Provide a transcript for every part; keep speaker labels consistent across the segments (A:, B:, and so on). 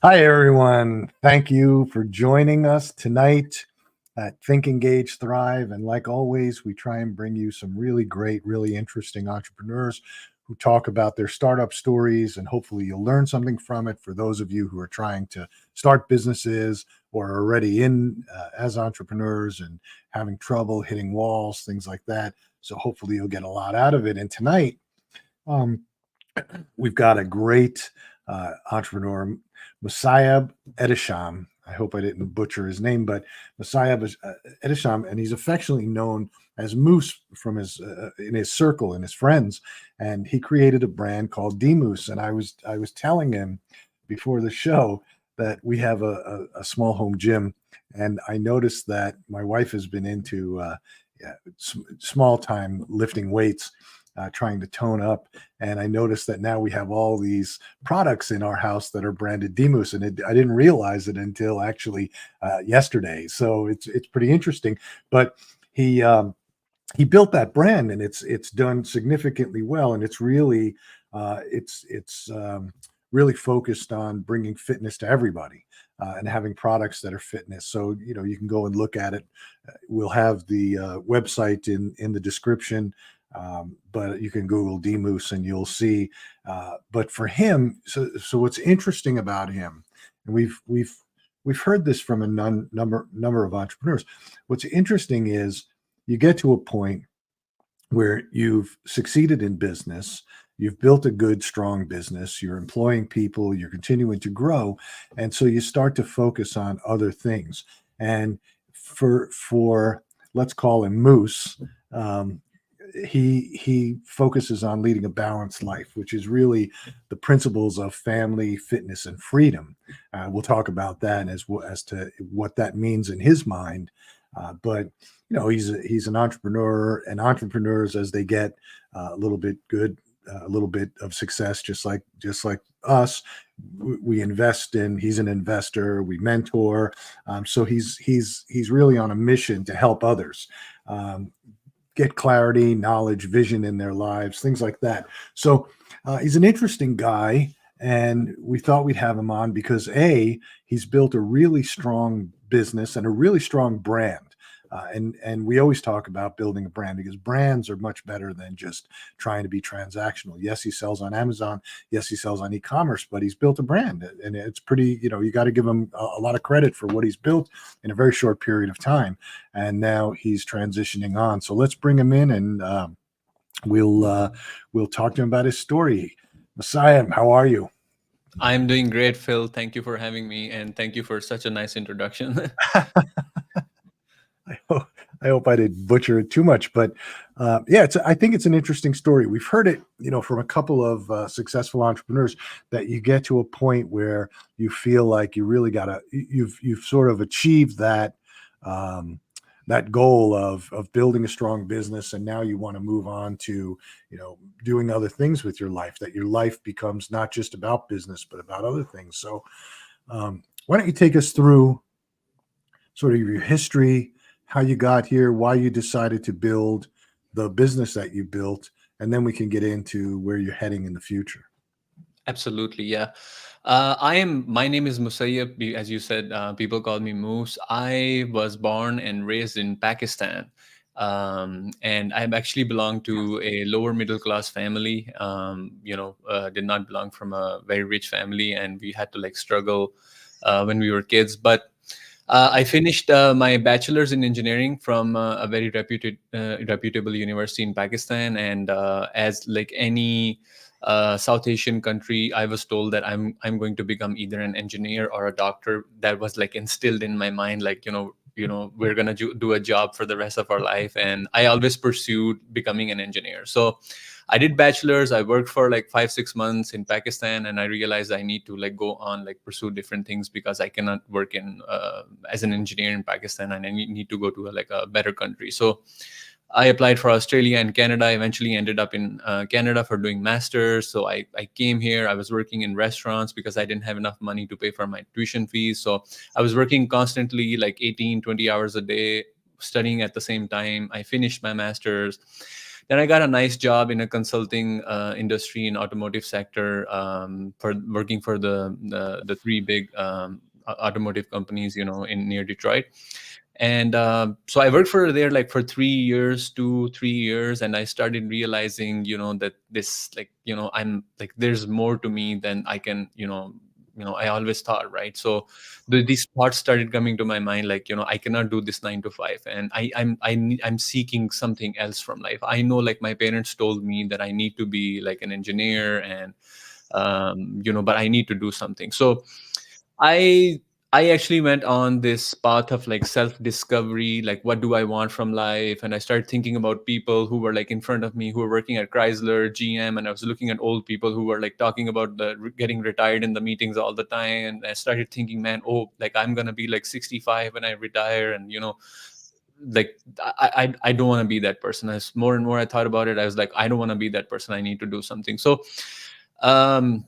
A: Hi, everyone. Thank you for joining us tonight at Think, Engage, Thrive. And like always, we try and bring you some really great, really interesting entrepreneurs who talk about their startup stories. And hopefully, you'll learn something from it for those of you who are trying to start businesses or are already in as entrepreneurs and having trouble hitting walls, things like that. So, hopefully, you'll get a lot out of it. And tonight, um, we've got a great entrepreneur, Mussayab Ehtesham. I hope I didn't butcher his name, but Mussayab Ehtesham, and he's affectionately known as Moose from his in his circle and his friends. And he created a brand called DMOOSE. And I was telling him before the show that we have a small home gym, and I noticed that my wife has been into yeah, small time lifting weights, trying to tone up. And I noticed that now we have all these products in our house that are branded DMOOSE, and I didn't realize it until actually yesterday. So it's pretty interesting. But he built that brand, and it's done significantly well, and it's really focused on bringing fitness to everybody. And having products that are fitness. So, you can go and look at it. We'll have the website in the description, but you can Google DMOOSE and you'll see. But for him, so what's interesting about him, and we've heard this from a number of entrepreneurs. What's interesting is you get to a point where you've succeeded in business, you've built a good, strong business, you're employing people, you're continuing to grow, and so you start to focus on other things. And for let's call him Moose, he focuses on leading a balanced life, which is really the principles of family, fitness, and freedom. We'll talk about that as to what that means in his mind. But he's an entrepreneur, and entrepreneurs, as they get a little bit good, a little bit of success, just like us, we invest in. He's an investor. We mentor. So he's really on a mission to help others get clarity, knowledge, vision in their lives, things like that. So he's an interesting guy, and we thought we'd have him on because he's built a really strong business and a really strong brand. And we always talk about building a brand because brands are much better than just trying to be transactional. Yes, he sells on Amazon. Yes, he sells on e-commerce, but he's built a brand, and it's pretty. You got to give him a lot of credit for what he's built in a very short period of time. And now he's transitioning on. So let's bring him in, and we'll talk to him about his story. Messiah, how are you?
B: I'm doing great, Phil. Thank you for having me, and thank you for such a nice introduction.
A: I hope I didn't butcher it too much, but I think it's an interesting story. We've heard it, from a couple of successful entrepreneurs that you get to a point where you feel like you really you've sort of achieved that goal of building a strong business, and now you want to move on to doing other things with your life. That your life becomes not just about business, but about other things. So, why don't you take us through sort of your history, how you got here, why you decided to build the business that you built, and then we can get into where you're heading in the future.
B: Absolutely, yeah. My name is Mussayab. As you said, people call me Moose. I was born and raised in Pakistan. And I actually belong to a lower middle class family. Did not belong from a very rich family, and we had to struggle when we were kids. But I finished my bachelor's in engineering from a very reputable university in Pakistan, and as any South Asian country, I was told that I'm going to become either an engineer or a doctor. That was instilled in my mind, we're gonna do a job for the rest of our life, and I always pursued becoming an engineer. So I did bachelor's. I worked for 5-6 months in Pakistan, and I realized I need to go on pursue different things because I cannot work in as an engineer in Pakistan, and I need to go to a better country. So I applied for Australia and Canada. I eventually ended up in Canada for doing masters. So I came here. I was working in restaurants because I didn't have enough money to pay for my tuition fees. So I was working constantly 18, 20 hours a day, studying at the same time. I finished my masters. Then I got a nice job in a consulting industry in automotive sector, for working for the three big automotive companies, in near Detroit. And so I worked for there like for 3 years, 2 3 years, and I started realizing, that this, like, I'm like, there's more to me than I can, I always thought, right? So these thoughts started coming to my mind, like, I cannot do this 9 to 5, and I'm seeking something else from life. I know, like, my parents told me that I need to be like an engineer, and but I need to do something. So I I actually went on this path of like self discovery, like what do I want from life, and I started thinking about people who were like in front of me, who were working at Chrysler, GM, and I was looking at old people who were like talking about getting retired in the meetings all the time, and I started thinking, man, oh, like I'm gonna be like 65 when I retire, and like I don't want to be that person. As more and more I thought about it, I was like, I don't want to be that person. I need to do something. So um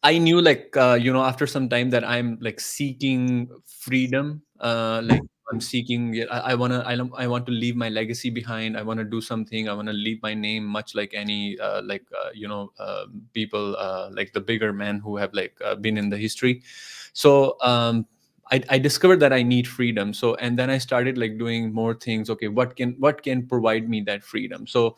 B: I knew, like, after some time, that I'm like seeking freedom. Like, I'm seeking. Yeah, I want to leave my legacy behind. I want to do something. I want to leave my name, much like any people, like the bigger men who have like been in the history. So I discovered that I need freedom. So, and then I started like doing more things. Okay, what can provide me that freedom? So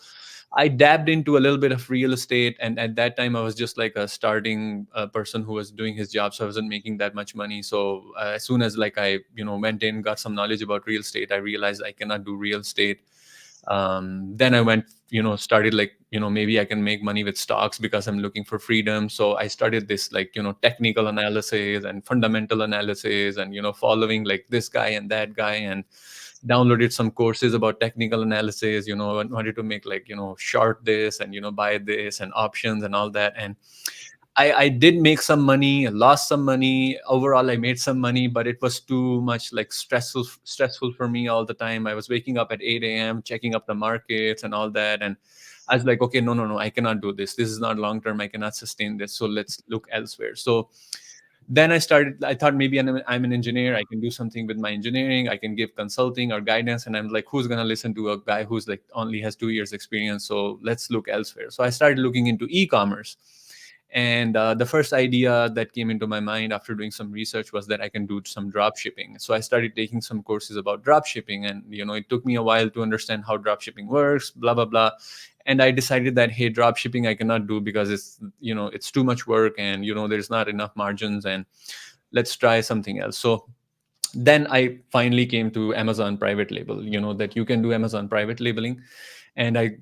B: I dabbed into a little bit of real estate, and at that time, I was just like a starting person who was doing his job, so I wasn't making that much money. So as soon as like I went in, got some knowledge about real estate, I realized I cannot do real estate. Then I went, started like, maybe I can make money with stocks because I'm looking for freedom. So I started this like, technical analysis and fundamental analysis, and following like this guy and that guy, and downloaded some courses about technical analysis, and wanted to make like, short this and, buy this and options and all that. And I did make some money, I lost some money. Overall, I made some money, but it was too much like stressful for me all the time. I was waking up at 8 a.m., checking up the markets and all that. And I was like, okay, no, no, no, I cannot do this. This is not long term. I cannot sustain this. So let's look elsewhere. So then I thought maybe I'm an engineer. I can do something with my engineering. I can give consulting or guidance. And I'm like, who's going to listen to a guy who's like only has 2 years experience? So let's look elsewhere. So I started looking into e-commerce. And the first idea that came into my mind after doing some research was that I can do some drop shipping. So I started taking some courses about drop shipping, and it took me a while to understand how drop shipping works, blah blah blah. And I decided that, hey, drop shipping I cannot do because it's too much work, and there's not enough margins, and let's try something else. So then I finally came to Amazon private label, that you can do Amazon private labeling. And I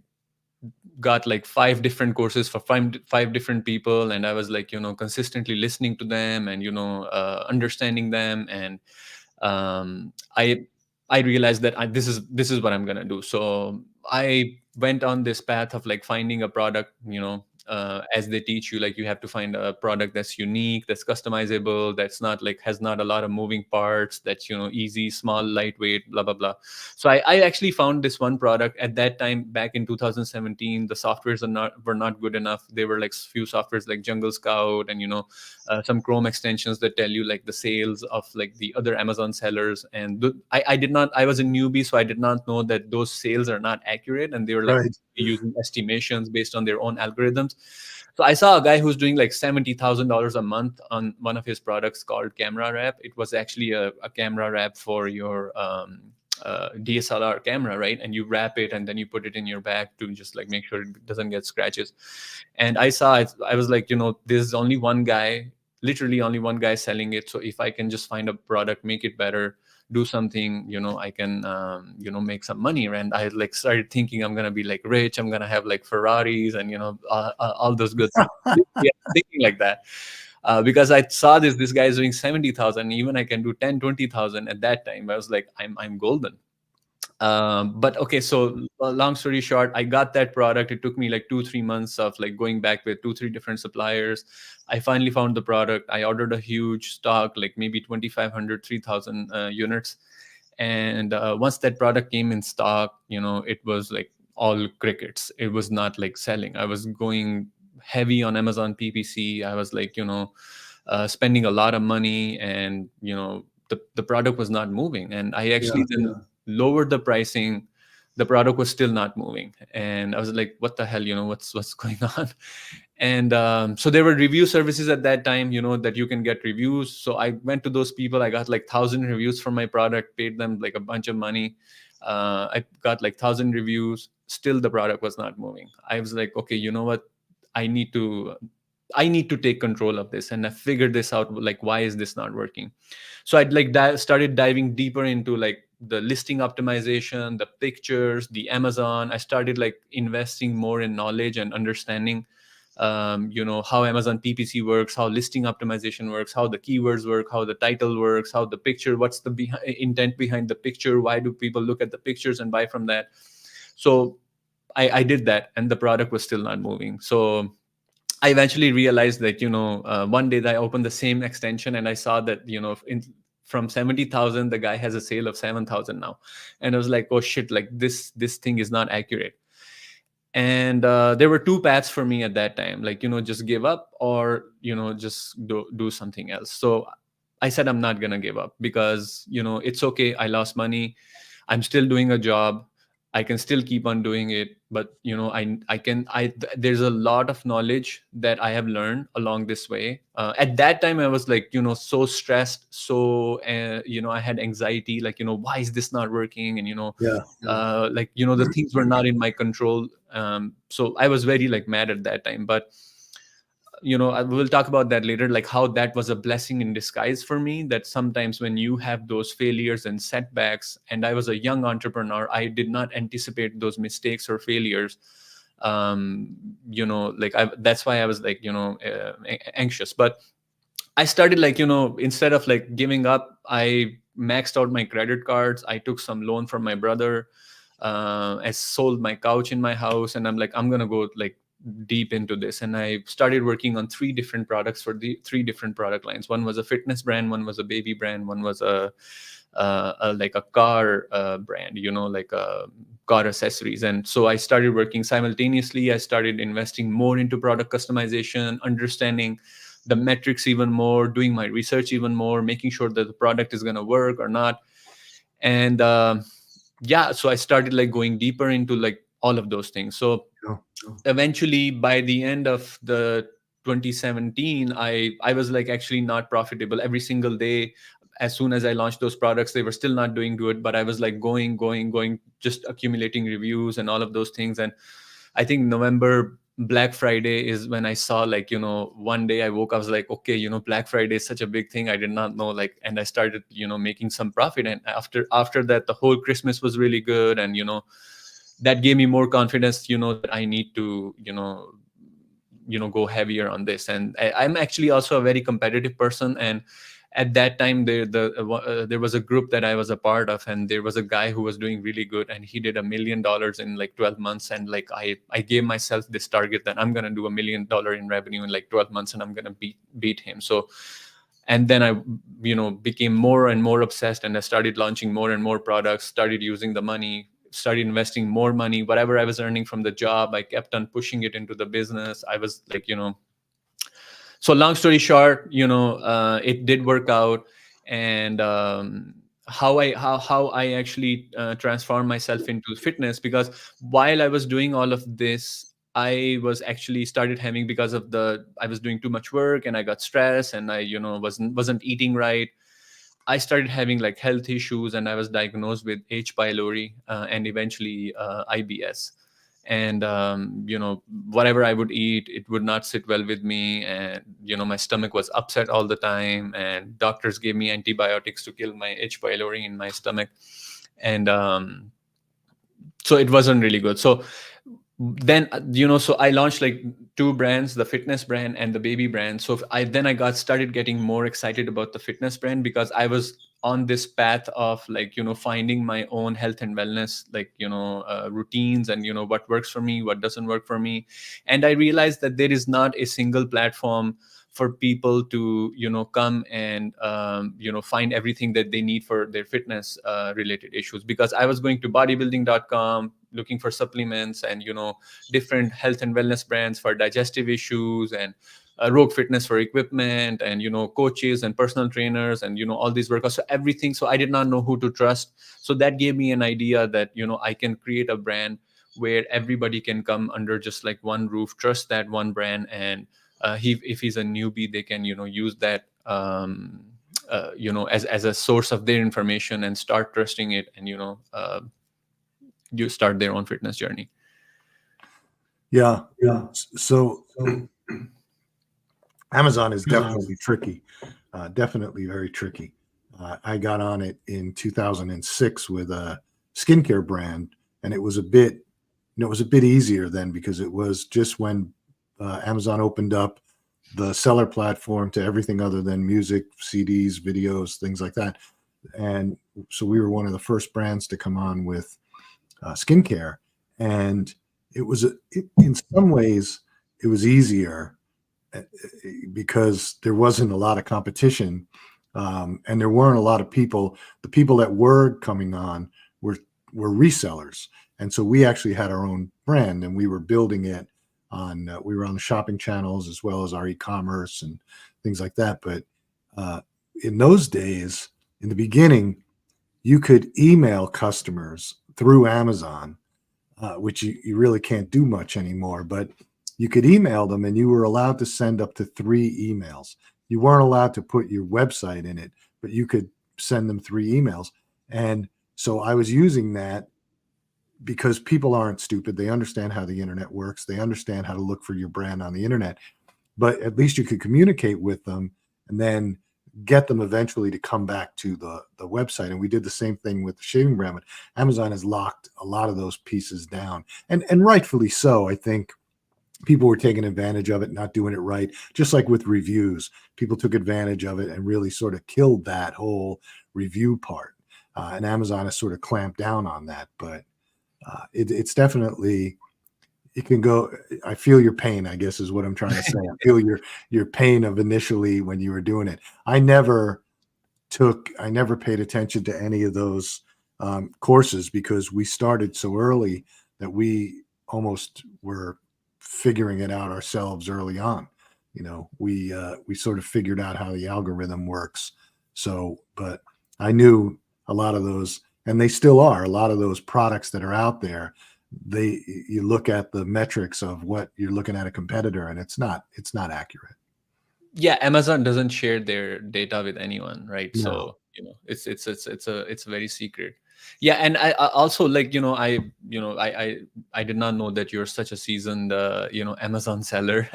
B: got like 5 different courses for five different people, and I was like, consistently listening to them, and understanding them. And I realized that this is what I'm gonna do. So I went on this path of like finding a product, as they teach you, like you have to find a product that's unique, that's customizable, that's not like has not a lot of moving parts, that's easy, small, lightweight, blah blah blah. So I actually found this one product at that time back in 2017. The softwares were not good enough. They were like few softwares like Jungle Scout, and some Chrome extensions that tell you like the sales of like the other Amazon sellers. And I did not, I was a newbie, so I did not know that those sales are not accurate, and they were like
A: Right.
B: using estimations based on their own algorithms. So I saw a guy who's doing like $70,000 a month on one of his products called Camera Wrap. It was actually a camera wrap for your DSLR camera, right? And you wrap it and then you put it in your bag to just like make sure it doesn't get scratches. And I saw it, I was like, there's only one guy, literally only one guy selling it. So if I can just find a product, make it better, do something, I can make some money. And I like started thinking I'm gonna be like rich, I'm gonna have like Ferraris and all those good things. Yeah, thinking like that. Because I saw this guy is doing 70,000, even I can do 10, 20,000 at that time. I was like, I'm golden. But okay, so long story short, I got that product. It took me like 2 3 months of like going back with 2 3 different suppliers. I finally found the product. I ordered a huge stock, like maybe 2,500 3,000 units. And once that product came in stock, it was like all crickets. It was not like selling. I was going heavy on Amazon PPC. I was like, spending a lot of money, and the product was not moving. And I actually
A: Yeah.
B: then lowered the pricing. the product was still not moving. And I was like, what the hell, what's going on? And so there were review services at that time, that you can get reviews. So I went to those people. I got like 1,000 reviews for my product, paid them like a bunch of money. I got like 1,000 reviews. Still the product was not moving. I was like, okay, you know what, i need to I need to take control of this. And I figured this out, like, why is this not working? So I'd like started diving deeper into like the listing optimization, the pictures, the Amazon. I started like investing more in knowledge and understanding, how Amazon PPC works, how listing optimization works, how the keywords work, how the title works, how the picture, what's the intent behind the picture, why do people look at the pictures and buy from that. So I did that, and the product was still not moving. So I eventually realized that, one day that I opened the same extension and I saw that, from 70,000, the guy has a sale of 7,000 now. And I was like, oh shit, like this thing is not accurate. And there were two paths for me at that time, like, just give up, or, just do something else. So I said, I'm not going to give up, because, it's okay. I lost money. I'm still doing a job. I can still keep on doing it. But, there's a lot of knowledge that I have learned along this way. At that time, I was like, so stressed. So, I had anxiety, like, why is this not working? And,
A: Yeah.
B: like, the things were not in my control. So I was very like mad at that time. But I will talk about that later, like how that was a blessing in disguise for me, that sometimes when you have those failures and setbacks, and I was a young entrepreneur, I did not anticipate those mistakes or failures. Like that's why I was like, anxious. But I started like, instead of like giving up, I maxed out my credit cards. I took some loan from my brother. I sold my couch in my house, and I'm like, I'm going to go like deep into this. And I started working on three different products for the three different product lines. One was a fitness brand, one was a baby brand, one was like a car brand, like car accessories. And so I started working simultaneously. I started investing more into product customization, understanding the metrics even more, doing my research even more, making sure that the product is going to work or not. And yeah, so I started like going deeper into like all of those things. So
A: Yeah.
B: eventually, by the end of the 2017, I was like actually not profitable every single day. As soon as I launched those products, they were still not doing good, but I was like going, just accumulating reviews and all of those things. And I think November Black Friday is when I saw like, one day I woke, I was like, okay, Black Friday is such a big thing. I did not know, like, and I started, making some profit. And after that, the whole Christmas was really good. And, that gave me more confidence, that I need to, go heavier on this. And I'm actually also a very competitive person. And at that time, there was a group that I was a part of, and there was a guy who was doing really good, and he did $1 million in like 12 months. And like I gave myself this target that I'm going to do $1 million in revenue in like 12 months, and I'm going to beat him. So, and then I, became more and more obsessed, and I started launching more and more products, started using the money, started investing more money. Whatever I was earning from the job, I kept on pushing it into the business. I was like, so long story short, it did work out. And how I actually transformed myself into fitness, because while I was doing all of this, I was actually started having, because of I was doing too much work and I got stressed, and I wasn't eating right. I started having like health issues, and I was diagnosed with H. pylori, and eventually IBS. And whatever I would eat, it would not sit well with me. And my stomach was upset all the time, and doctors gave me antibiotics to kill my H. pylori in my stomach. And so it wasn't really good. So then so I launched like two brands, the fitness brand and the baby brand. So I got started getting more excited about the fitness brand, because I was on this path of like finding my own health and wellness, like routines, and what works for me, what doesn't work for me. And I realized that there is not a single platform for people to come and find everything that they need for their fitness related issues. Because I was going to bodybuilding.com looking for supplements and different health and wellness brands for digestive issues and Rogue Fitness for equipment, and coaches and personal trainers, and all these workouts, so everything. So I did not know who to trust. So that gave me an idea that I can create a brand where everybody can come under just like one roof, trust that one brand, and if he's a newbie, they can use that as a source of their information and start trusting it, and you start their own fitness journey.
A: Yeah.
C: Yeah.
A: So
C: So
A: Amazon is definitely tricky, definitely very tricky. I got on it in 2006 with a skincare brand, and it was a bit, it was a bit easier then because it was just when Amazon opened up the seller platform to everything other than music, CDs, videos, things like that. And so we were one of the first brands to come on with skincare, and it was in some ways it was easier because there wasn't a lot of competition, and there weren't a lot of people. The people that were coming on were resellers, and so we actually had our own brand, and we were building it on. We were on the shopping channels as well as our e-commerce and things like that. But in those days, in the beginning, you could email customers through Amazon, which you really can't do much anymore. But you could email them, and you were allowed to send up to 3 emails. You weren't allowed to put your website in it, but you could send them 3 emails. And so I was using that because people aren't stupid. They understand how the internet works. They understand how to look for your brand on the internet. But at least you could communicate with them and then get them eventually to come back to the website. And we did the same thing with the shaving brand. But Amazon has locked a lot of those pieces down, and rightfully so. I think people were taking advantage of it, not doing it right. Just like with reviews, people took advantage of it and really sort of killed that whole review part. And Amazon has sort of clamped down on that. But it's definitely, it can go. I feel your pain, I guess is what I'm trying to say. I feel your pain of initially when you were doing it. I never paid attention to any of those courses because we started so early that we almost were figuring it out ourselves early on. We sort of figured out how the algorithm works. So, but I knew a lot of those, and they still are, a lot of those products that are out there. You look at the metrics of what you're looking at a competitor, and it's not accurate.
B: Yeah, Amazon doesn't share their data with anyone, right?
A: No.
B: So it's very secret. Yeah, and I also, like, I did not know that you're such a seasoned Amazon seller.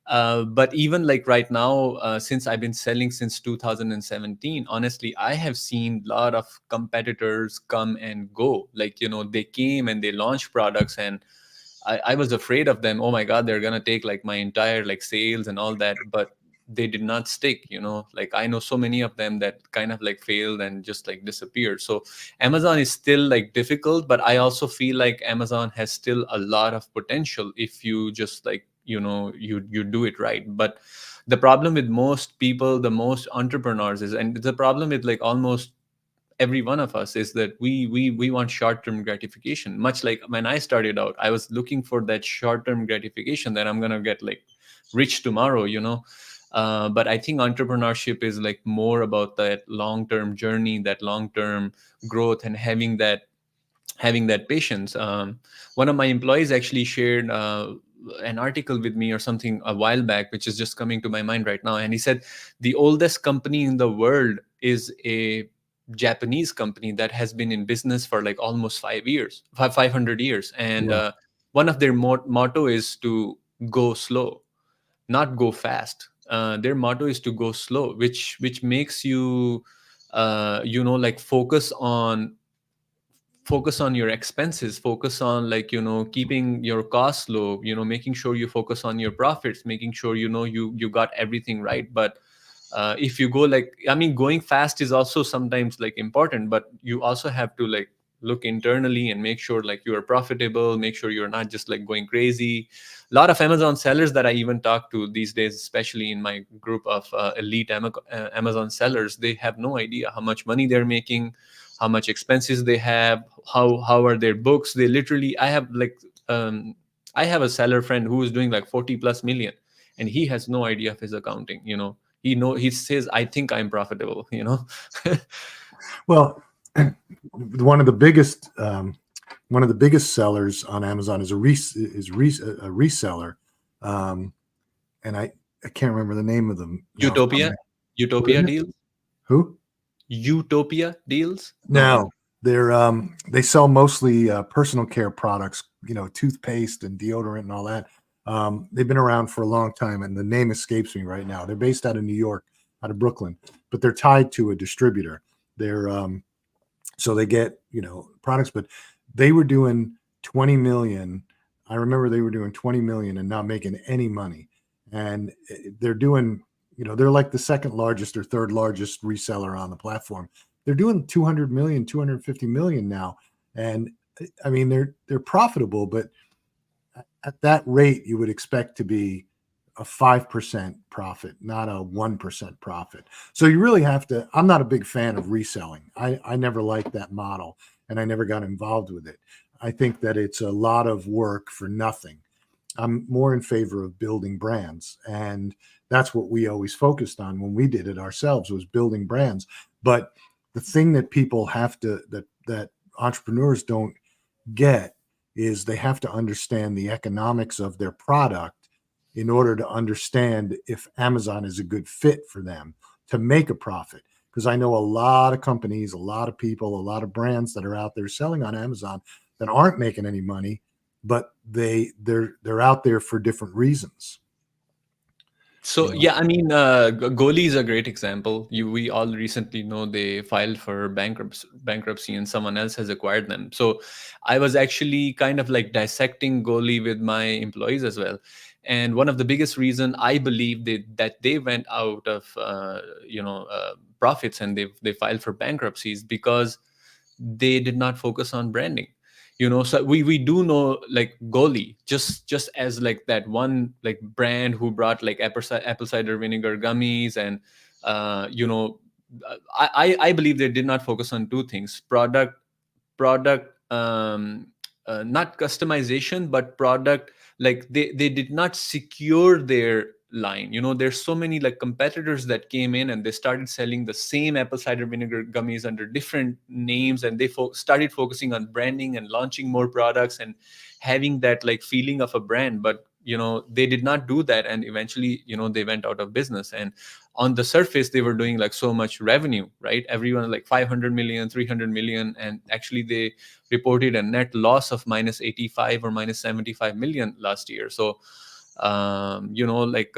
B: But even like right now, since I've been selling since 2017, honestly, I have seen a lot of competitors come and go. Like, they came and they launched products, and I was afraid of them. Oh my God, they're gonna take like my entire like sales and all that. But they did not stick. Like, I know so many of them that kind of like failed and just like disappeared. So Amazon is still like difficult, but I also feel like Amazon has still a lot of potential if you just like you do it right. But the problem with most people, the most entrepreneurs is, and the problem with like almost every one of us, is that we want short-term gratification. Much like when I started out, I was looking for that short-term gratification that I'm gonna get like rich tomorrow. But I think entrepreneurship is like more about that long-term journey, that long-term growth, and having that patience. One of my employees actually shared an article with me or something a while back, which is just coming to my mind right now. And he said the oldest company in the world is a Japanese company that has been in business for like almost 500 years. And
A: Wow.
B: one of their motto is to go slow, not go fast. Their motto is to go slow, which makes you like focus on your expenses, focus on like keeping your costs low, making sure you focus on your profits, making sure you got everything right. But if you go like, I mean, going fast is also sometimes like important, but you also have to like look internally and make sure like you are profitable, make sure you're not just like going crazy. A lot of Amazon sellers that I even talk to these days, especially in my group of elite Amazon sellers, they have no idea how much money they're making, how much expenses they have, how are their books. They literally, I have a seller friend who is doing like 40 plus million, and he has no idea of his accounting. He says, I think I'm profitable.
A: Well, one of the biggest sellers on Amazon is a reseller, um, and I can't remember the name of them now.
B: Utopia deals.
A: Who?
B: Utopia deals?
A: No, they sell mostly personal care products, toothpaste and deodorant and all that. They've been around for a long time, and the name escapes me right now. They're based out of New York, out of Brooklyn, but they're tied to a distributor. They're so they get products, but they were doing 20 million. I remember they were doing 20 million and not making any money, and they're doing they're like the second largest or third largest reseller on the platform. They're doing 200 million, 250 million now, and I mean they're profitable, but at that rate you would expect to be a 5% profit, not a 1% profit. So you really have to. I'm not a big fan of reselling. I never liked that model, and I never got involved with it. I think that it's a lot of work for nothing. I'm more in favor of building brands, and that's what we always focused on when we did it ourselves, was building brands. But the thing that people have to that entrepreneurs don't get is they have to understand the economics of their product in order to understand if Amazon is a good fit for them to make a profit. Because I know a lot of companies, a lot of people, a lot of brands that are out there selling on Amazon that aren't making any money, but they're out there for different reasons.
B: So yeah, I mean, Goli is a great example. We all recently know they filed for bankruptcy, and someone else has acquired them. So I was actually kind of like dissecting Goli with my employees as well. And one of the biggest reason I believe that they went out of profits and they filed for bankruptcies because they did not focus on branding. So we do know like Goli, just as like that one like brand who brought like apple cider vinegar gummies, and I believe they did not focus on two things: product not customization, but product. Like they did not secure their line. There's so many like competitors that came in and they started selling the same apple cider vinegar gummies under different names, and they started focusing on branding and launching more products and having that like feeling of a brand. But they did not do that, and eventually they went out of business. And on the surface they were doing like so much revenue, right? Everyone like 500 million, 300 million, and actually they reported a net loss of minus 85 or minus 75 million last year. So like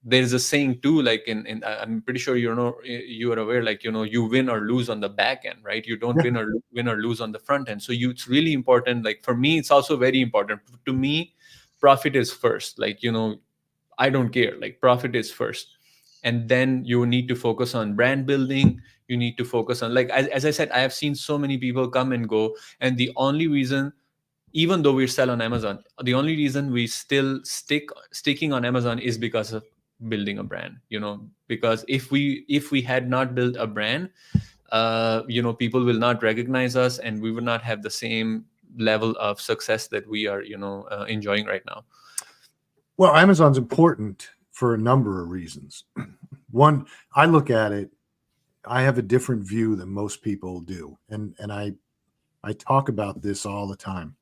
B: there's a saying too, like in I'm pretty sure you are aware, like you win or lose on the back end, right? You don't win or lose on the front end. So it's really important. Like for me, it's also very important. To me, profit is first. Like I don't care. Like profit is first, and then you need to focus on brand building. You need to focus on, like, as I said, I have seen so many people come and go, and the only reason, even though we sell on Amazon, the only reason we still sticking on Amazon is because of building a brand. Because if we had not built a brand, people will not recognize us, and we will not have the same level of success that we are enjoying right now.
A: Well, Amazon's important for a number of reasons. One, I look at it, I have a different view than most people do, and I talk about this all the time.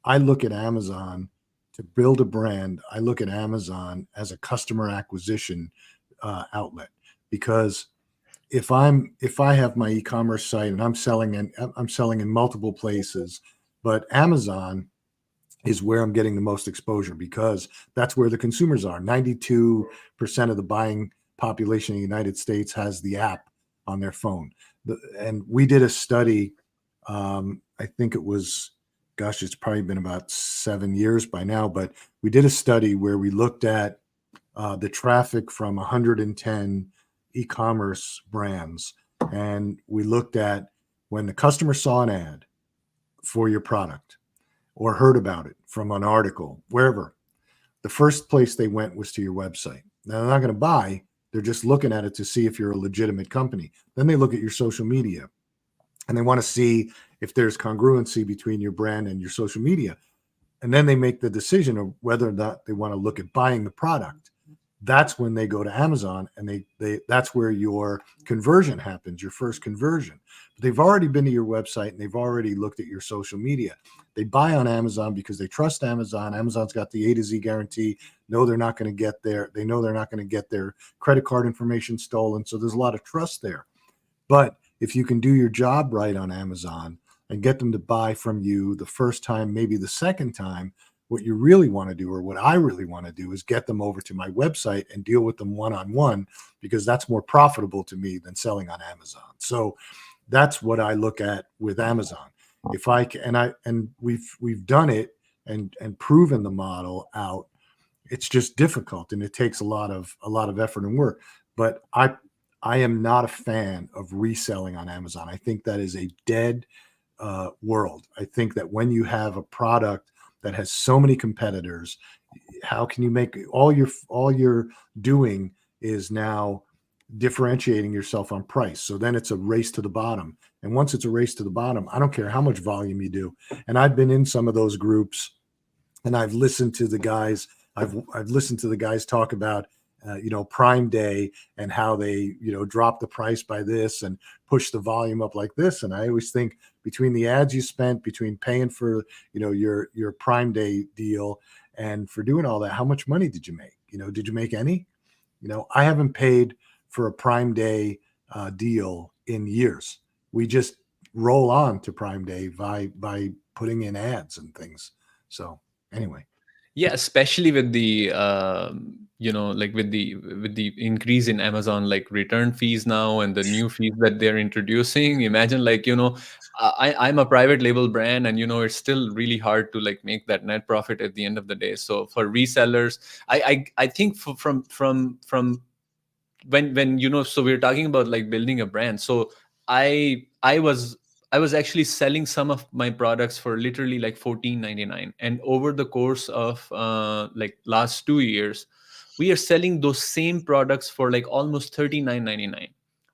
A: I look at Amazon to build a brand. I look at Amazon as a customer acquisition outlet, because if I have my e-commerce site and I'm selling in multiple places, but Amazon is where I'm getting the most exposure, because that's where the consumers are. 92% of the buying population in the United States has the app on their phone. And we did a study, I think it was, gosh, it's probably been about 7 years by now, but we did a study where we looked at the traffic from 110 e-commerce brands. And we looked at when the customer saw an ad for your product or heard about it from an article, wherever, the first place they went was to your website. Now, they're not going to buy. They're just looking at it to see if you're a legitimate company. Then they look at your social media, and they want to see if there's congruency between your brand and your social media. and then they make the decision of whether or not they want to look at buying the product. That's when they go to Amazon, and they that's where your conversion happens, your first conversion. But they've already been to your website and they've already looked at your social media. They buy on Amazon because they trust Amazon. Amazon's got the A to Z guarantee. No, they're not going to get their, they know they're not going to get their credit card information stolen. So there's a lot of trust there. But if you can do your job right on Amazon and get them to buy from you the first time, maybe the second time, what you really want to do, or what I really want to do, is get them over to my website and deal with them one-on-one, because that's more profitable to me than selling on Amazon. So that's what I look at with Amazon. If I can, and we've done it and proven the model out. It's just difficult, and it takes a lot of effort and work. But I am not a fan of reselling on Amazon. I think that is a dead world. I think that when you have a product that has so many competitors, how can you make all you're doing is now differentiating yourself on price. So then it's a race to the bottom. And once it's a race to the bottom, I don't care how much volume you do. And I've been in some of those groups, and I've listened to the guys. I've listened to the guys talk about Prime Day, and how they drop the price by this and push the volume up like this. And I always think, between the ads you spent, between paying for your Prime Day deal, and for doing all that, how much money did you make? Did you make any? I haven't paid for a Prime Day deal in years. We just roll on to Prime Day by putting in ads and things. So anyway.
B: Yeah, especially with the like with the increase in Amazon like return fees now, and the new fees that they're introducing. Imagine, like, I'm a private label brand, and it's still really hard to like make that net profit at the end of the day. So for resellers, I think from when so we're talking about like building a brand. So I was actually selling some of my products for literally like 14.99, and over the course of like last 2 years, we are selling those same products for like almost 39.99.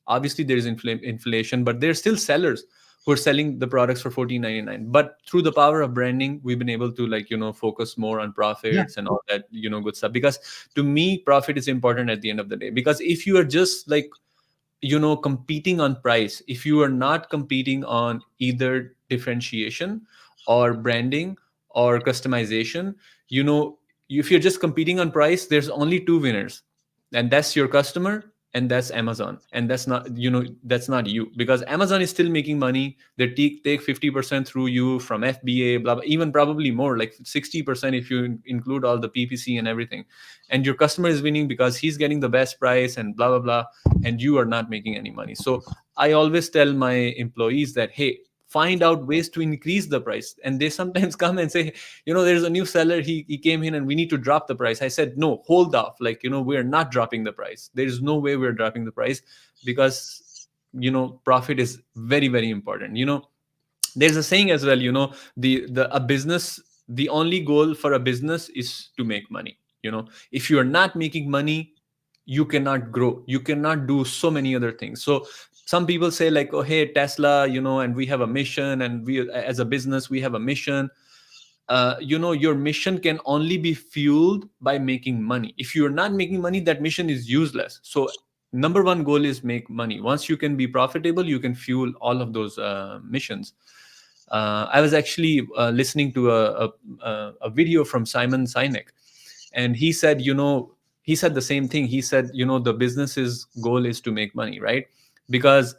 B: Obviously there is inflation, but there's still sellers who are selling the products for 14.99. But through the power of branding, we've been able to like focus more on
A: Yeah.
B: profits and all that good stuff. Because to me, profit is important at the end of the day. Because if you are just like competing on price, if you are not competing on either differentiation or branding or customization, if you're just competing on price, there's only two winners, and that's your customer and that's Amazon. And that's not you, because Amazon is still making money. They take 50% through you from FBA, blah, blah, even probably more, like 60% if you include all the PPC and everything. And your customer is winning because he's getting the best price and blah, blah, blah, and you are not making any money. So I always tell my employees that, hey, find out ways to increase the price. And they sometimes come and say, there's a new seller, he came in and we need to drop the price. I said, no, hold off. Like, we're not dropping the price. There is no way we're dropping the price, because profit is very, very important. There's a saying as well, the only goal for a business is to make money. If you are not making money, you cannot grow, you cannot do so many other things. So some people say like, oh, hey, Tesla, and we have a mission, and we as a business we have a mission. Your mission can only be fueled by making money. If you're not making money, that mission is useless. So number one goal is make money. Once you can be profitable, you can fuel all of those missions. I was actually listening to a video from Simon Sinek, and he said, he said the same thing. He said, the business's goal is to make money, right? Because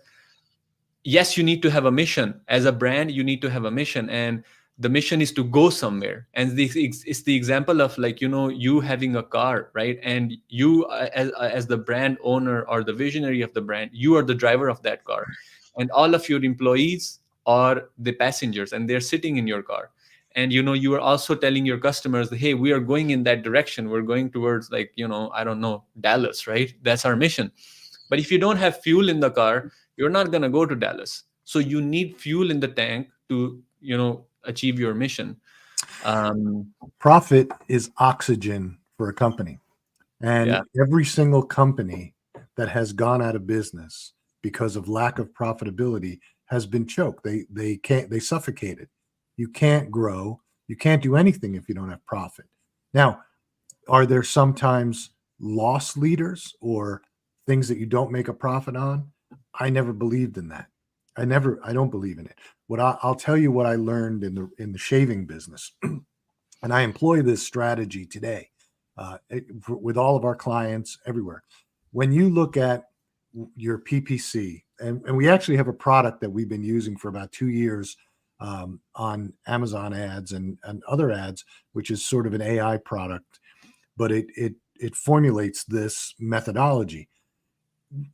B: yes, you need to have a mission. As a brand, you need to have a mission, and the mission is to go somewhere. And this is the example of like, you having a car, right? And you as the brand owner or the visionary of the brand, you are the driver of that car, and all of your employees are the passengers, and they're sitting in your car. And you are also telling your customers, hey, we are going in that direction, we're going towards like, I don't know, Dallas, right? That's our mission. But if you don't have fuel in the car, you're not going to go to Dallas. So you need fuel in the tank to achieve your mission.
A: Profit is oxygen for a company. And
B: Yeah.
A: every single company that has gone out of business because of lack of profitability has been choked. They suffocated. You can't grow. You can't do anything if you don't have profit. Now, are there sometimes loss leaders or things that you don't make a profit on? I never believed in that. I don't believe in it. I'll tell you what I learned in the shaving business, and I employ this strategy today with all of our clients everywhere. When you look at your PPC, and we actually have a product that we've been using for about 2 years on Amazon ads and other ads, which is sort of an AI product, but it formulates this methodology.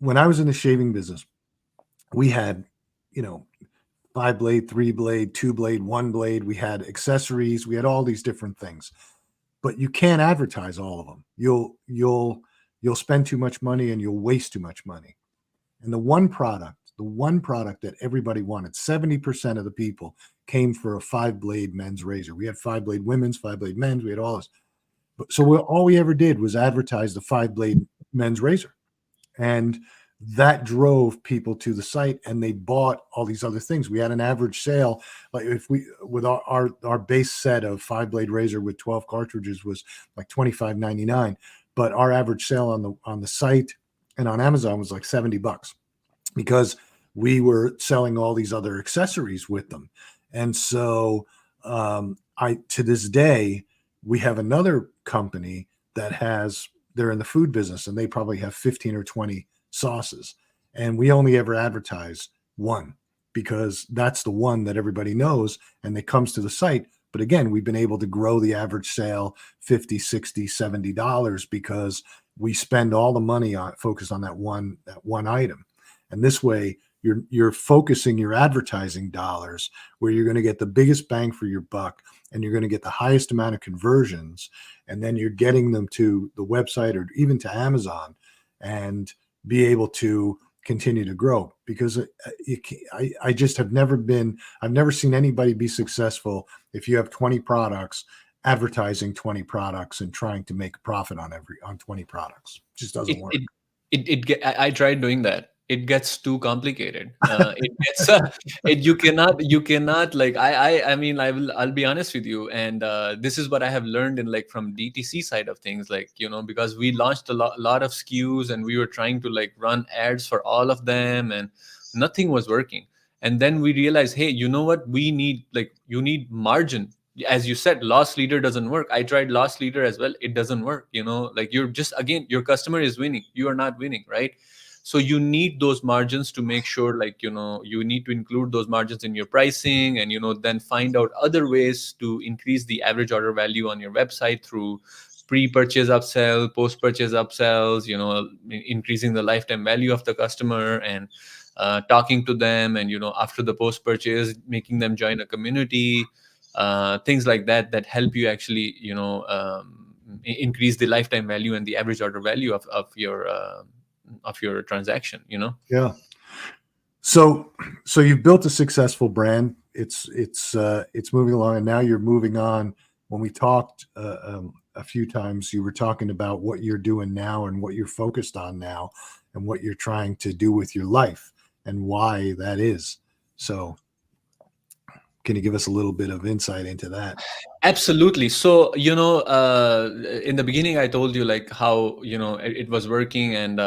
A: When I was in the shaving business, we had, you know, 5 blade, 3 blade, 2 blade, 1 blade. We had accessories. We had all these different things, but you can't advertise all of them. You'll spend too much money and you'll waste too much money. And the one product that everybody wanted, 70% of the people came for a 5 blade men's razor. We had 5 blade women's, 5 blade men's. We had all this. So all we ever did was advertise the 5 blade men's razor. And that drove people to the site, and they bought all these other things. We had an average sale, like if we, with our base set of 5 blade razor with 12 cartridges was like $25.99. But our average sale on the site and on Amazon was like $70 because we were selling all these other accessories with them. And so to this day, we have another company they're in the food business, and they probably have 15 or 20 sauces. And we only ever advertise one because that's the one that everybody knows and that comes to the site. But again, we've been able to grow the average sale $50, $60, $70 because we spend all the money focused on that one item. And this way you're focusing your advertising dollars where you're going to get the biggest bang for your buck, and you're going to get the highest amount of conversions. And then you're getting them to the website or even to Amazon and be able to continue to grow. Because I just I've never seen anybody be successful if you have 20 products, advertising 20 products and trying to make a profit on 20 products. It just doesn't work.
B: I tried doing that. It gets too complicated. You cannot like I mean I'll be honest with you, and this is what I have learned in like from DTC side of things, like, you know, because we launched a lot of SKUs and we were trying to like run ads for all of them and nothing was working. And then we realized, hey, you know what, you need margin. As you said, loss leader doesn't work. I tried loss leader as well. It doesn't work. You know, like you're just, again, your customer is winning, you are not winning, right? So you need those margins to make sure, like, you know, you need to include those margins in your pricing, and, you know, then find out other ways to increase the average order value on your website through pre-purchase upsell, post-purchase upsells, you know, increasing the lifetime value of the customer, and talking to them, and, you know, after the post-purchase, making them join a community, things like that help you actually, you know, increase the lifetime value and the average order value of your transaction, you know.
A: Yeah. So you've built a successful brand. It's moving along, and now you're moving on. When we talked a few times, you were talking about what you're doing now and what you're focused on now and what you're trying to do with your life and why that is. So can you give us a little bit of insight into that?
B: Absolutely. So, you know, in the beginning, I told you like how, you know, it was working, and,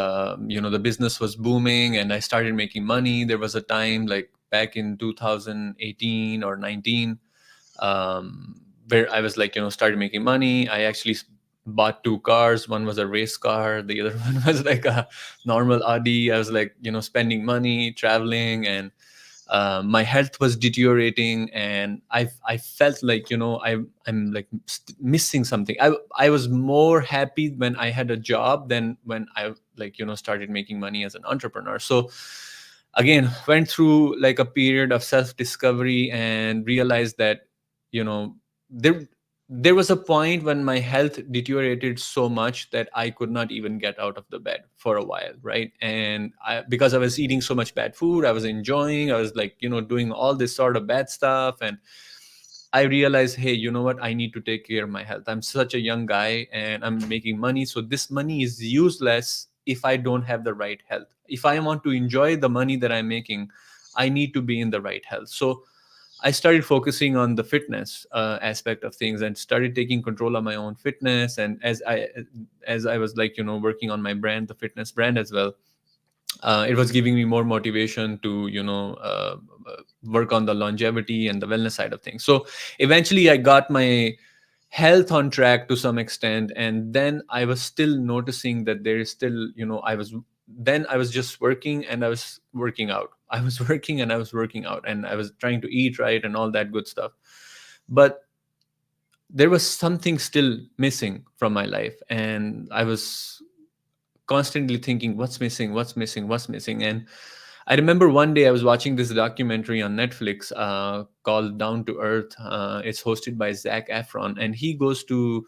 B: you know, the business was booming and I started making money. There was a time like back in 2018 or 19, where I was like, you know, started making money. I actually bought 2 cars. One was a race car. The other one was like a normal Audi. I was like, you know, spending money, traveling, and my health was deteriorating, and I felt like, you know, I'm like missing something. I was more happy when I had a job than when I, like, you know, started making money as an entrepreneur. So again, went through like a period of self-discovery and realized that, you know, there was a point when my health deteriorated so much that I could not even get out of the bed for a while, right? And because I was eating so much bad food, I was like, you know, doing all this sort of bad stuff. And I realized, hey, you know what? I need to take care of my health. I'm such a young guy and I'm making money. So this money is useless if I don't have the right health. If I want to enjoy the money that I'm making, I need to be in the right health. So I started focusing on the fitness aspect of things and started taking control of my own fitness. And as I was like, working on my brand, the fitness brand as well, it was giving me more motivation to work on the longevity and the wellness side of things. So eventually I got my health on track to some extent, and then I was still noticing that there is still, I was just working and I was working out. I was working and I was working out, and I was trying to eat right and all that good stuff. But there was something still missing from my life, and I was constantly thinking, what's missing, what's missing, what's missing. And I remember one day I was watching this documentary on Netflix called Down to Earth. It's hosted by Zac Efron, and he goes to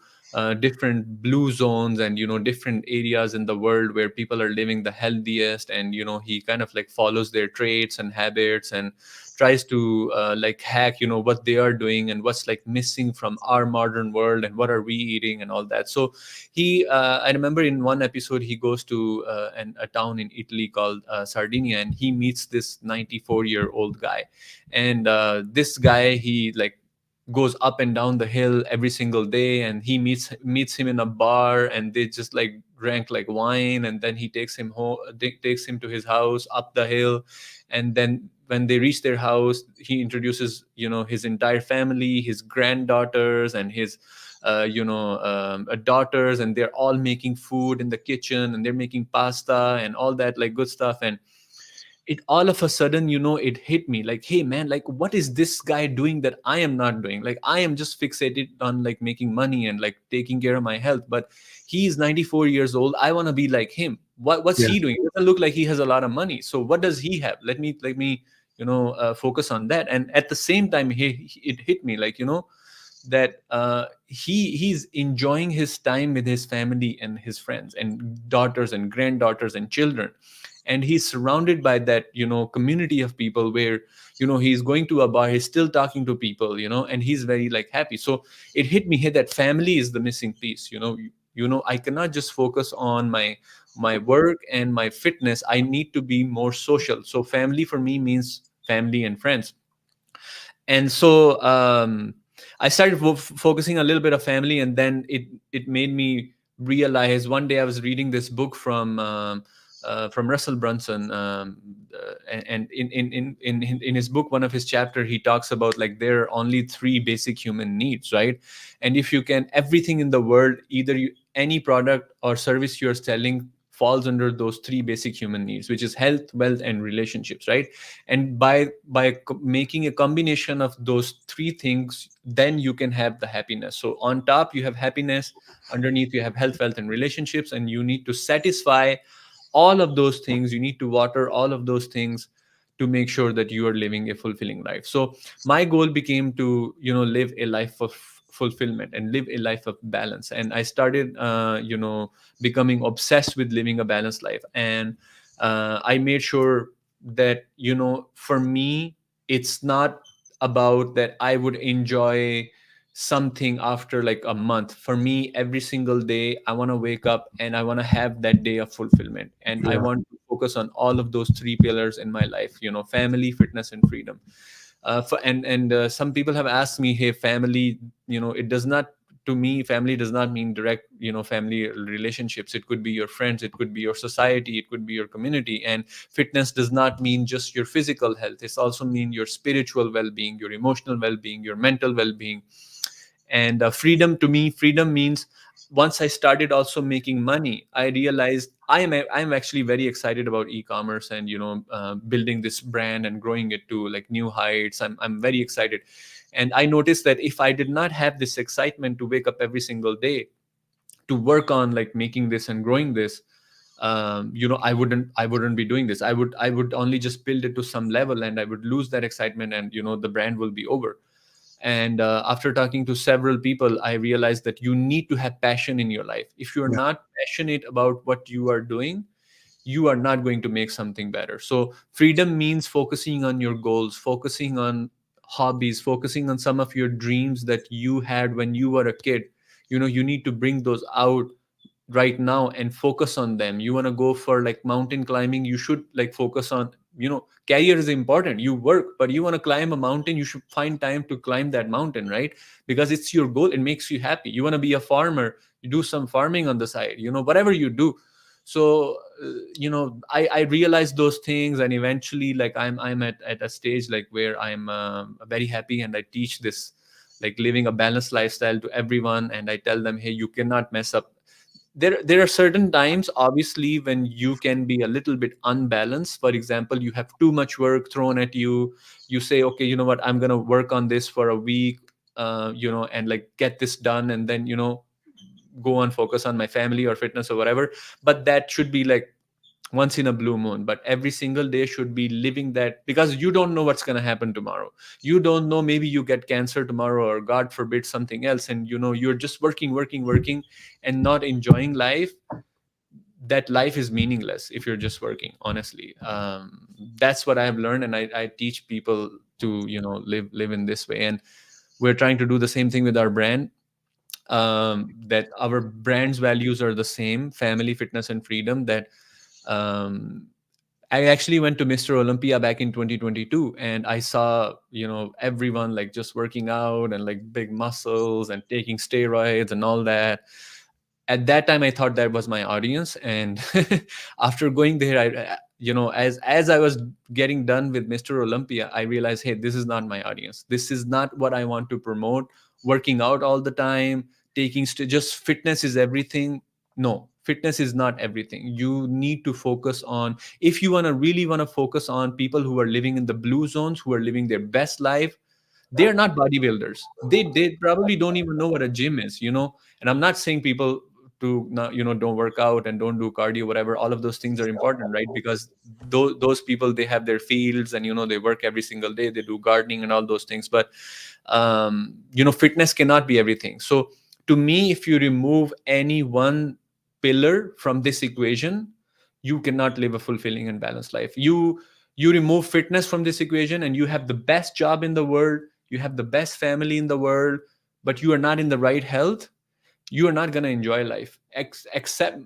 B: different blue zones and different areas in the world where people are living the healthiest, and he kind of like follows their traits and habits and tries to like hack what they are doing and what's like missing from our modern world and what are we eating and all that. So I remember in one episode he goes to a town in Italy called Sardinia, and he meets this 94-year-old guy. And this guy, he like goes up and down the hill every single day, and he meets him in a bar, and they just like drank like wine, and then he takes him home, takes him to his house up the hill. And then when they reach their house, he introduces his entire family, his granddaughters and his daughters, and they're all making food in the kitchen, and they're making pasta and all that like good stuff. And it all of a sudden, it hit me like, hey man, like what is this guy doing that I am not doing? Like I am just fixated on like making money and like taking care of my health, but he's 94 years old. I want to be like him. What's
A: Yeah.
B: he doing? It doesn't look like he has a lot of money. So what does he have? Let me focus on that. And at the same time, it hit me like, that he's enjoying his time with his family and his friends and daughters and granddaughters and children, and he's surrounded by that community of people where he's going to a bar, he's still talking to people, and he's very like happy. So it hit me, hey, that family is the missing piece. I cannot just focus on my work and my fitness. I need to be more social. So family for me means family and friends. And so I started focusing a little bit of family, and then it made me realize. One day I was reading this book from Russell Brunson, and in his book, one of his chapter, he talks about like there are only three basic human needs, right? And if you can, everything in the world, either any product or service you're selling falls under those three basic human needs, which is health, wealth, and relationships, right? And by making a combination of those three things, then you can have the happiness. So on top you have happiness, underneath you have health, wealth, and relationships, and you need to satisfy all of those things. You need to water all of those things to make sure that you are living a fulfilling life. So my goal became to live a life of fulfillment and live a life of balance. And I started becoming obsessed with living a balanced life. And I made sure that for me, it's not about that I would enjoy something after like a month. For me, every single day I want to wake up and I want to have that day of fulfillment, and I
A: Yeah.
B: want to focus on all of those three pillars in my life, family, fitness, and freedom. And some people have asked me, hey, family, it does not, to me, family does not mean direct family relationships. It could be your friends, it could be your society, it could be your community. And fitness does not mean just your physical health. It's also mean your spiritual well-being, your emotional well-being, your mental well-being. And freedom, to me, freedom means, once I started also making money, I realized I'm actually very excited about e-commerce and building this brand and growing it to like new heights. I'm very excited. And I noticed that if I did not have this excitement to wake up every single day to work on like making this and growing this, I wouldn't be doing this. I would only just build it to some level, and I would lose that excitement, and the brand will be over. And after talking to several people, I realized that you need to have passion in your life. If you're
A: Yeah.
B: not passionate about what you are doing, you are not going to make something better. So freedom means focusing on your goals, focusing on hobbies, focusing on some of your dreams that you had when you were a kid. You need to bring those out right now and focus on them. You want to go for like mountain climbing, you should like focus on career is important. You work, but you want to climb a mountain, you should find time to climb that mountain, right? Because it's your goal, it makes you happy. You want to be a farmer, you do some farming on the side, whatever you do. So I realized those things, and eventually, like, I'm at a stage like where I'm very happy, and I teach this, like, living a balanced lifestyle to everyone, and I tell them, hey, you cannot mess up. There are certain times, obviously, when you can be a little bit unbalanced. For example, you have too much work thrown at you. You say, okay, you know what, I'm going to work on this for a week, and like get this done, and then go on, focus on my family or fitness or whatever. But that should be like once in a blue moon. But every single day should be living that, because you don't know what's going to happen tomorrow. You don't know, maybe you get cancer tomorrow, or God forbid something else, and you're just working, working, working, and not enjoying life. That life is meaningless if you're just working, honestly. That's what I have learned, and I teach people to live in this way. And we're trying to do the same thing with our brand. That our brand's values are the same: family, fitness, and freedom. That um, I actually went to Mr. Olympia back in 2022, and I saw, everyone like just working out and like big muscles and taking steroids and all that. At that time, I thought that was my audience. And after going there, as I was getting done with Mr. Olympia, I realized, hey, this is not my audience. This is not what I want to promote. Working out all the time, just fitness is everything. No, fitness is not everything. You need to focus on, if you really want to focus on people who are living in the blue zones, who are living their best life. They are not bodybuilders. They probably don't even know what a gym is. And I'm not saying people to not, don't work out and don't do cardio, whatever. All of those things are important, right? Because those people, they have their fields, and they work every single day, they do gardening and all those things. But fitness cannot be everything. So to me, if you remove any one pillar from this equation, you cannot live a fulfilling and balanced life. You remove fitness from this equation, and you have the best job in the world, you have the best family in the world, but you are not in the right health. You are not going to enjoy life. Except,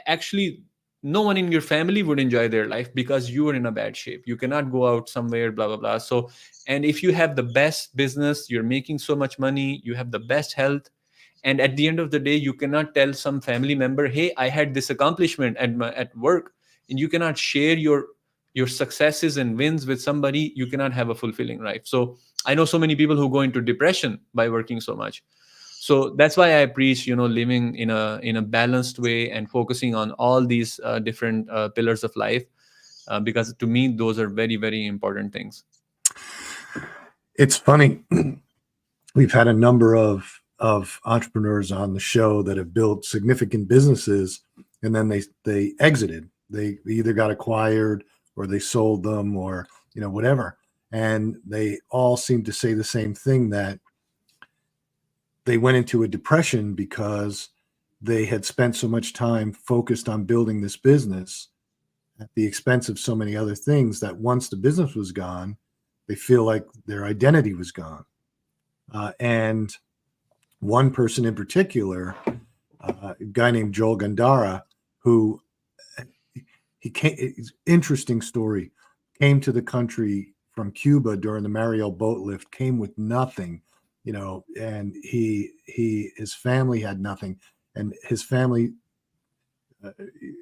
B: actually, no one in your family would enjoy their life, because you are in a bad shape. You cannot go out somewhere, blah blah blah. So, and if you have the best business, you're making so much money, you have the best health, and at the end of the day, you cannot tell some family member, hey, I had this accomplishment at work, and you cannot share your successes and wins with somebody. You cannot have a fulfilling life. So I know so many people who go into depression by working so much. So that's why I preach, living in a balanced way, and focusing on all these different pillars of life, because to me, those are very, very important things.
A: It's funny. We've had a number of entrepreneurs on the show that have built significant businesses, and then they exited. They either got acquired, or they sold them, or whatever. And they all seem to say the same thing, that they went into a depression because they had spent so much time focused on building this business at the expense of so many other things, that once the business was gone, they feel like their identity was gone. And one person in particular, a guy named Joel Gandara, who interesting story, came to the country from Cuba during the Mariel boat lift, came with nothing, and his family had nothing, and his family,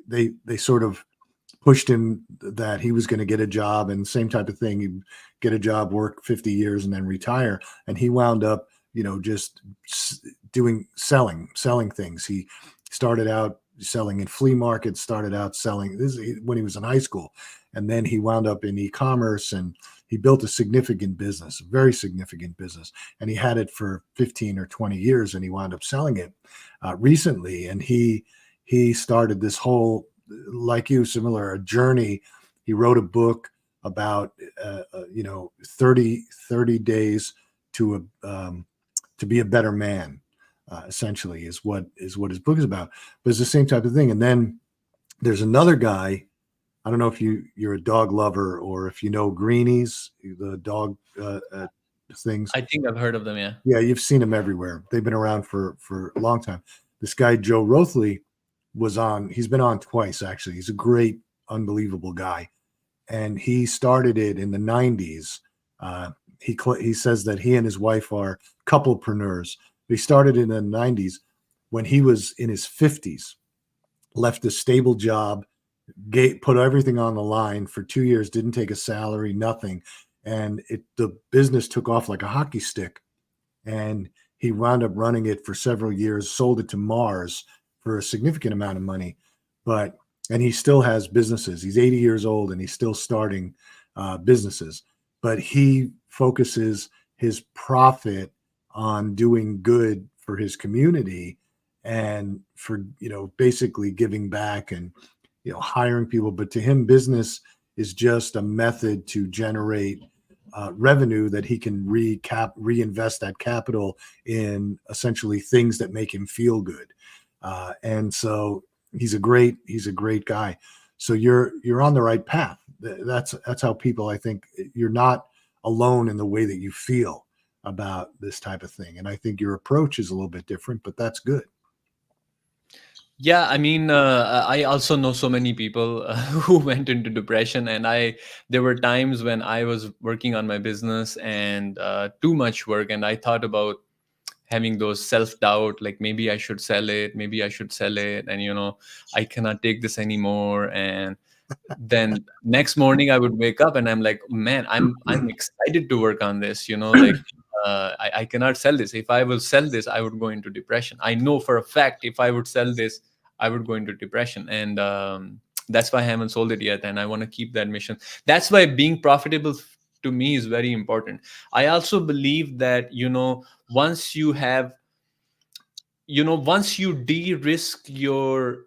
A: they sort of pushed him that he was going to get a job, and same type of thing. He'd get a job, work 50 years, and then retire. And he wound up, just selling things. He started out selling in flea markets, started out selling this when he was in high school. And then he wound up in e-commerce, and he built a significant business, a very significant business. And he had it for 15 or 20 years, and he wound up selling it recently. And he started this whole, like you, similar, a journey. He wrote a book about 30 days to be a better man, essentially, is what his book is about. But it's the same type of thing. And then there's another guy. I don't know if you're a dog lover, or if you know Greenies, the dog things.
B: I think I've heard of them. Yeah.
A: Yeah, you've seen them everywhere. They've been around for a long time. This guy Joe Rothley was on. He's been on twice, actually. He's a great, unbelievable guy. and he started it in the 90s. He says that he and his wife are couplepreneurs. He started in the 90s when he was in his 50s, left a stable job, put everything on the line for 2 years, didn't take a salary, nothing. And the business took off like a hockey stick. And he wound up running it for several years, sold it to Mars for a significant amount of money. And he still has businesses. He's 80 years old and he's still starting businesses. But he focuses his profit on doing good for his community and for, basically giving back and, hiring people. But to him, business is just a method to generate revenue that he can reinvest that capital in essentially things that make him feel good. And so he's a great guy. So you're on the right path. That's how people, I think, you're not alone in the way that you feel about this type of thing. And I think your approach is a little bit different, but that's good.
B: Yeah, I mean, I also know so many people who went into depression, and there were times when I was working on my business and too much work, and I thought about having those self-doubt, like maybe I should sell it, maybe I should sell it, and I cannot take this anymore. And then next morning I would wake up and I'm like, man, I'm excited to work on this, like I cannot sell this. If I will sell this, I would go into depression. I know for a fact if I would sell this, I would go into depression. And that's why I haven't sold it yet, and I want to keep that mission. That's why being profitable to me is very important. I also believe that once you have once you de-risk your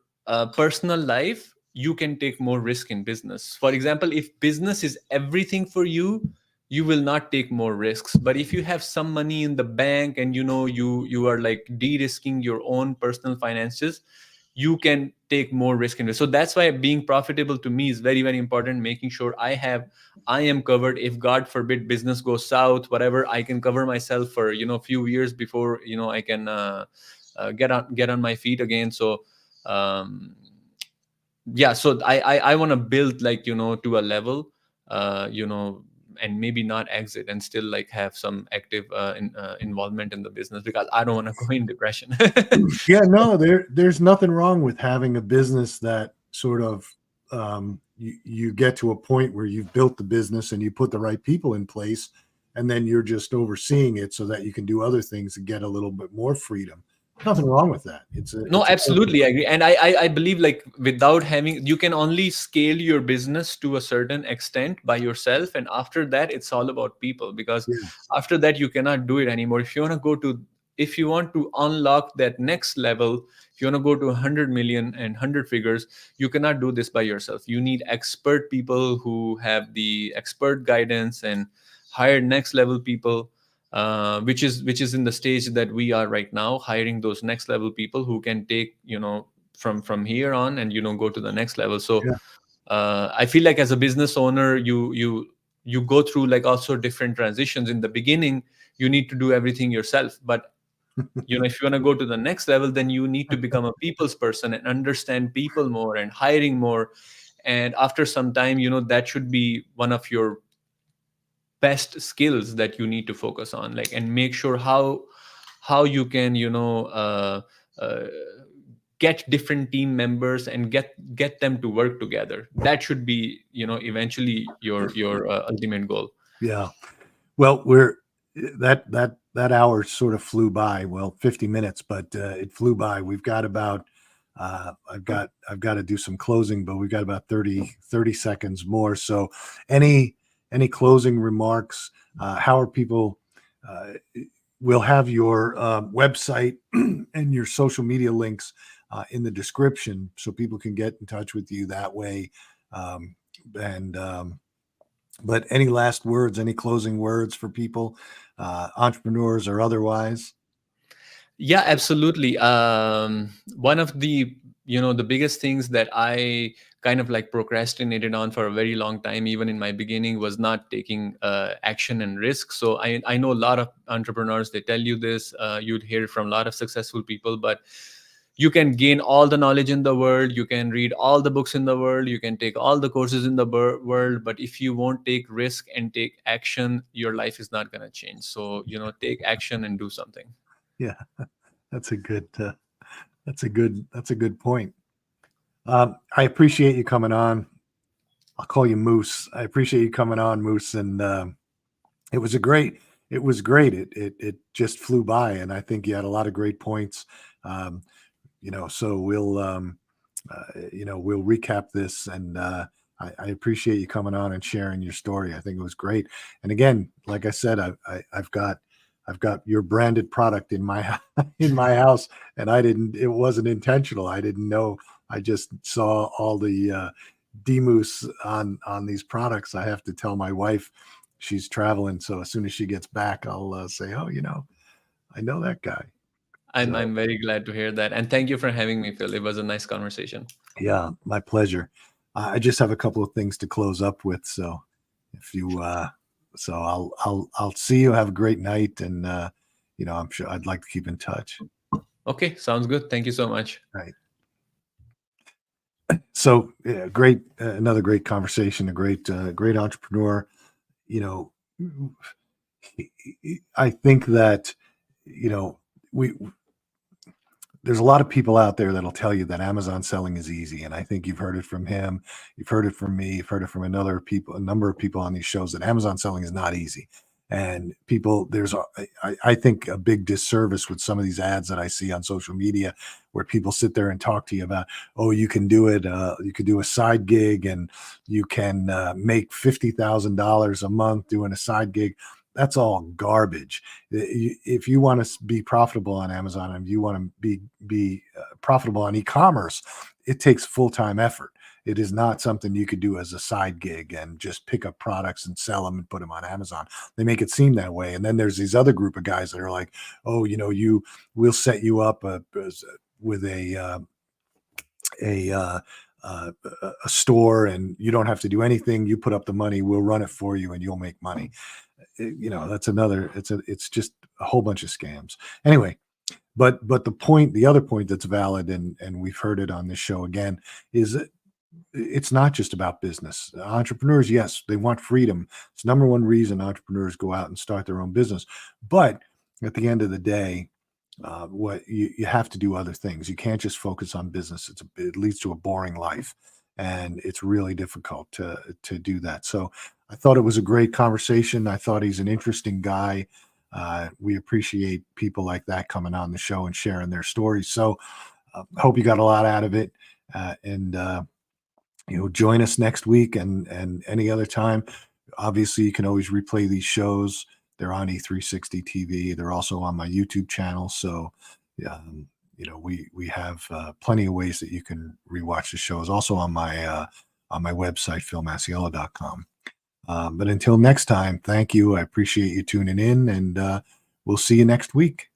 B: personal life, you can take more risk in business. For example, if business is everything for you, you will not take more risks. But if you have some money in the bank and you are like de-risking your own personal finances, you can take more risk in it. So that's why being profitable to me is very, very important. Making sure I am covered. If God forbid business goes south, whatever, I can cover myself for few years before I can get on my feet again. So yeah, so I want to build, like to a level, and maybe not exit and still like have some active involvement in the business, because I don't want to go in depression.
A: Yeah, no, there's nothing wrong with having a business that sort of you get to a point where you've built the business and you put the right people in place, and then you're just overseeing it so that you can do other things and get a little bit more freedom. Nothing wrong with that.
B: No,
A: It's a perfect.
B: absolutely, I agree. And I believe, like, without having, you can only scale your business to a certain extent by yourself. And after that, it's all about people, because
A: Yeah.
B: after that, you cannot do it anymore. If you want to unlock that next level, if you want to go to 100 million and 100 figures, you cannot do this by yourself. You need expert people who have the expert guidance, and hire next level people, which is in the stage that we are right now, hiring those next level people who can take from here on and go to the next level. So
A: Yeah.
B: I feel like as a business owner, you go through like also different transitions. In the beginning, you need to do everything yourself, but if you want to go to the next level, then you need to become a people's person and understand people more and hiring more. And after some time, that should be one of your best skills that you need to focus on, like, and make sure how you can uh, get different team members and get them to work together. That should be eventually your ultimate goal.
A: Yeah. Well, that hour sort of flew by. Well, 50 minutes, but it flew by. We've got about I've got to do some closing, but we've got about 30 seconds more. So any closing remarks? How are people we'll have your website and your social media links in the description so people can get in touch with you that way. And But any last words, any closing words for people, entrepreneurs or otherwise?
B: Yeah, absolutely. One of the biggest things that I kind of like procrastinated on for a very long time, even in my beginning, was not taking action and risk. So I know a lot of entrepreneurs, they tell you this, you'd hear it from a lot of successful people, but You can gain all the knowledge in the world, you can read all the books in the world, you can take all the courses in the world, but if you won't take risk and take action, your life is not going to change. So, take action and do something.
A: Yeah, that's a good point. I appreciate you coming on. I'll call you Moose. I appreciate you coming on, Moose, and it was great. It just flew by, and I think you had a lot of great points. So we'll recap this, and I appreciate you coming on and sharing your story. I think it was great. And again, like I said, I've got your branded product in my in my house, and it wasn't intentional. I didn't know. I just saw all the DMOOSE on these products. I have to tell my wife, she's traveling, so as soon as she gets back, I'll say, oh, I know that guy. So
B: I'm very glad to hear that, and thank you for having me, Phil. It was a nice conversation.
A: yeah, my pleasure. I just have a couple of things to close up with, so if you so I'll see you. Have a great night, and I'm sure I'd like to keep in touch.
B: Okay, sounds good. Thank you so much.
A: Right. So great, another great conversation. A great entrepreneur. I think that we there's a lot of people out there that'll tell you that Amazon selling is easy, and I think you've heard it from him, you've heard it from me, you've heard it from a number of people on these shows, that Amazon selling is not easy. And people, I think a big disservice with some of these ads that I see on social media, where people sit there and talk to you about, oh, you can do it, you could do a side gig, and you can make $50,000 a month doing a side gig. That's all garbage. If you want to be profitable on Amazon, and you want to be profitable on e-commerce, it takes full-time effort. It is not something you could do as a side gig and just pick up products and sell them and put them on Amazon. They make it seem that way. And then there's these other group of guys that are like, oh, we'll set you up with a store, and you don't have to do anything. You put up the money, we'll run it for you, and you'll make money. That's another. It's just a whole bunch of scams. Anyway, but the other point that's valid, and we've heard it on this show again, is that it's not just about business. Entrepreneurs, yes, they want freedom. It's the number one reason entrepreneurs go out and start their own business. But at the end of the day, what you have to do other things. You can't just focus on business. It leads to a boring life, and it's really difficult to do that. So I thought it was a great conversation. I thought he's an interesting guy. We appreciate people like that coming on the show and sharing their stories. So I hope you got a lot out of it, and join us next week and any other time. Obviously, you can always replay these shows. They're on E360 TV. They're also on my YouTube channel. So, we have plenty of ways that you can rewatch the shows. Also on my website, philmasiello.com. But until next time, thank you. I appreciate you tuning in, and we'll see you next week.